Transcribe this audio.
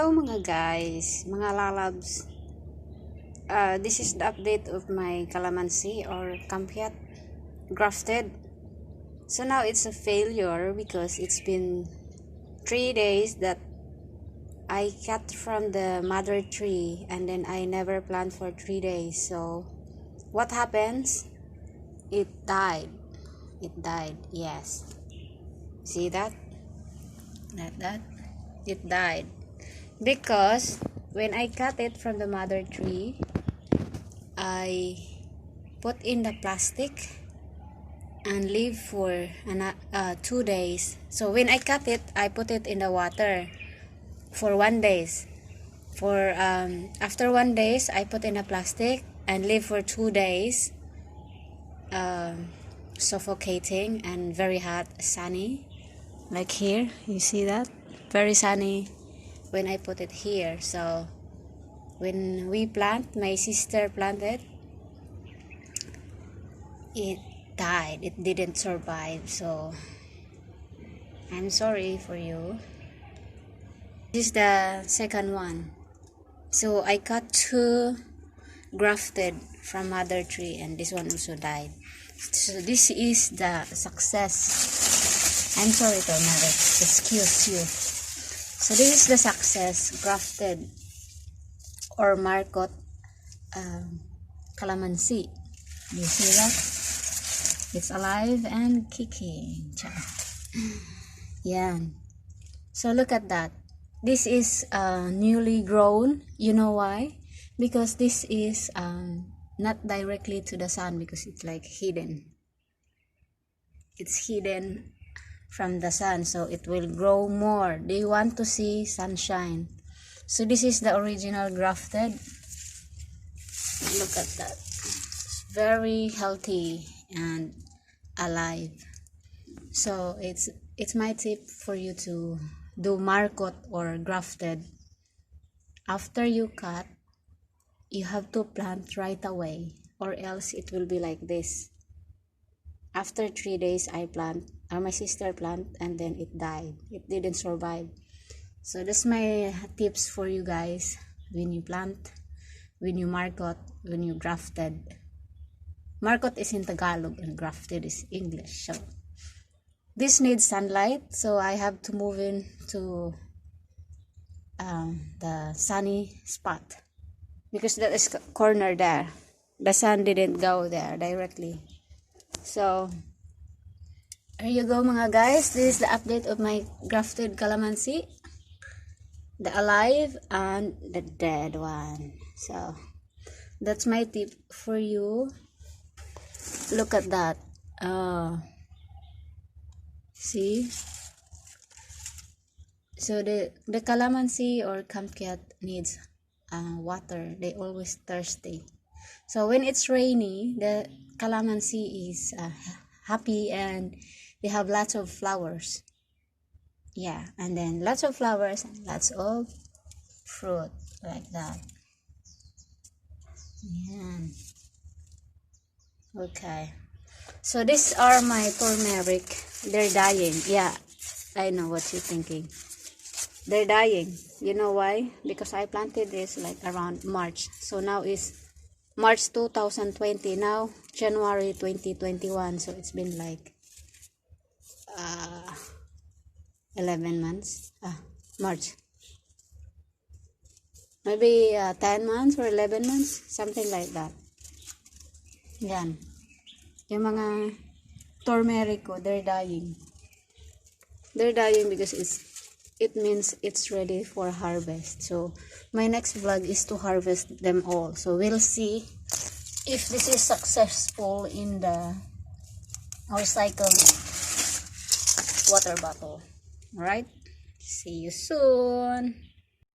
Hello mga guys, mga lalabs. This is the update of my Kalamansi or Kampiat grafted. So now it's a failure because it's been 3 days that I cut from the mother tree and then I never plant for 3 days. So what happens? It died. It died. Yes. See that? Like that? It died. Because when I cut it from the mother tree, I put in the plastic and leave for 2 days. So when I cut it, I put it in the water for 1 day. After 1 day, I put in the plastic and leave for 2 days, suffocating and very hot, sunny. Like here, you see that? Very sunny when I put it here. So when we plant, my sister planted, it died. It didn't survive. So I'm sorry for you. This is the second one. So I cut 2 grafted from mother tree and this one also died. So this is the success. I'm sorry to mother, excuse you. So this is the success grafted or markot Kalamansi. You see that? It's alive and kicking. Yeah. So look at that. This is newly grown. You know why? Because this is not directly to the sun because it's like hidden. It's hidden from the sun, so it will grow more. They want to see sunshine. So this is the original grafted. Look at that. It's very healthy and alive. So it's my tip for you to do markot or grafted. After you cut, you have to plant right away, or else it will be like this. After 3 days, my sister planted and then it died. It didn't survive. So that's my tips for you guys when you plant, when you markot, when you grafted. Markot is in Tagalog and grafted is English. So this needs sunlight, so I have to move into the sunny spot because that is corner there. The sun didn't go there directly. So here you go mga guys. This is the update of my grafted Kalamansi, the alive and the dead one. So that's my tip for you. Look at that. See? So the Kalamansi or Kampiat needs water. They always thirsty. So when it's rainy, the Kalamansi is happy and they have lots of flowers. Yeah, and then lots of flowers and lots of fruit like that. Yeah. Okay. So these are my turmeric. They're dying. Yeah, I know what you're thinking. They're dying. You know why? Because I planted this like around March. So now is March 2020. Now January 2021. So it's been like 11 months. March. Maybe 10 months or 11 months. Something like that. Yan. Yung mga turmeric ko, they're dying. They're dying because it means it's ready for harvest. So my next vlog is to harvest them all. So we'll see if this is successful in the recycled water bottle. Alright? See you soon.